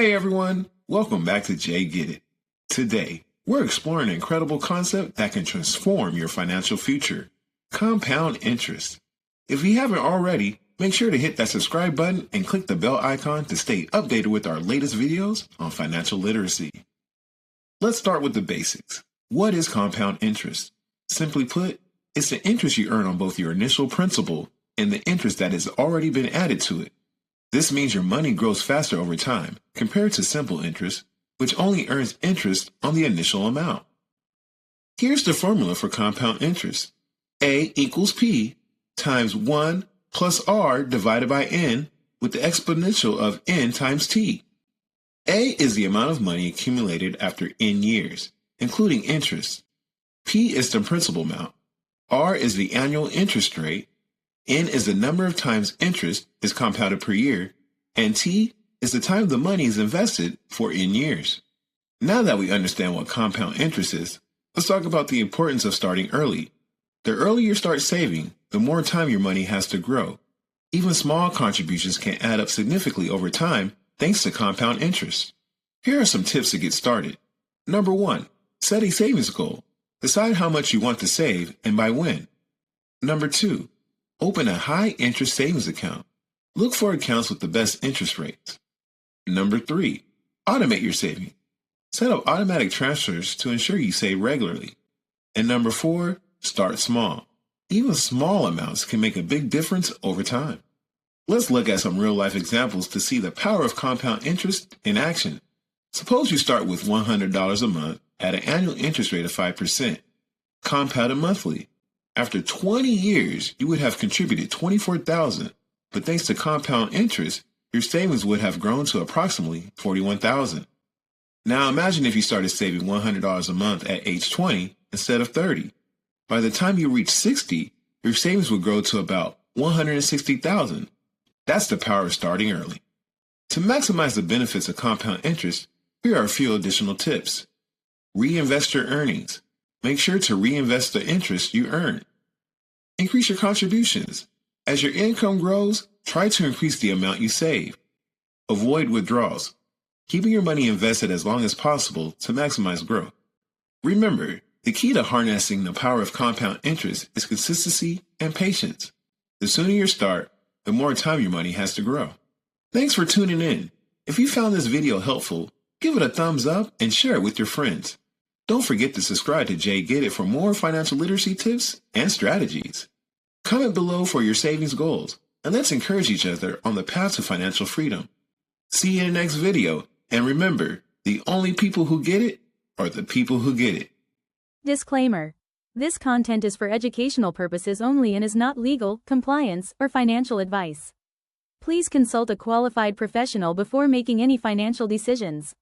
Hey everyone, welcome back to Jay Get It. Today, we're exploring an incredible concept that can transform your financial future: compound interest. If you haven't already, make sure to hit that subscribe button and click the bell icon to stay updated with our latest videos on financial literacy. Let's start with the basics. What is compound interest? Simply put, it's the interest you earn on both your initial principal and the interest that has already been added to it. This means your money grows faster over time compared to simple interest, which only earns interest on the initial amount. Here's the formula for compound interest. A equals P times 1 plus R divided by N with the exponential of N times T. A is the amount of money accumulated after N years, including interest. P is the principal amount. R is the annual interest rate. N is the number of times interest is compounded per year, and T is the time the money is invested for N years. Now that we understand what compound interest is, let's talk about the importance of starting early. The earlier you start saving, the more time your money has to grow. Even small contributions can add up significantly over time thanks to compound interest. Here are some tips to get started. Number 1, set a savings goal. Decide how much you want to save and by when. Number 2, open a high-interest savings account. Look for accounts with the best interest rates. Number 3, automate your saving. Set up automatic transfers to ensure you save regularly. And number 4, start small. Even small amounts can make a big difference over time. Let's look at some real-life examples to see the power of compound interest in action. Suppose you start with $100 a month at an annual interest rate of 5%, compounded monthly. After 20 years, you would have contributed $24,000, but thanks to compound interest, your savings would have grown to approximately $41,000. Now imagine if you started saving $100 a month at age 20 instead of 30. By the time you reach 60, your savings would grow to about $160,000. That's the power of starting early. To maximize the benefits of compound interest, here are a few additional tips. Reinvest your earnings. Make sure to reinvest the interest you earn. Increase your contributions. As your income grows, try to increase the amount you save. Avoid withdrawals. Keeping your money invested as long as possible to maximize growth. Remember, the key to harnessing the power of compound interest is consistency and patience. The sooner you start, the more time your money has to grow. Thanks for tuning in. If you found this video helpful, give it a thumbs up and share it with your friends. Don't forget to subscribe to Jay Get It for more financial literacy tips and strategies. Comment below for your savings goals, and let's encourage each other on the path to financial freedom. See you in the next video, and remember, the only people who get it are the people who get it. Disclaimer. This content is for educational purposes only and is not legal, compliance, or financial advice. Please consult a qualified professional before making any financial decisions.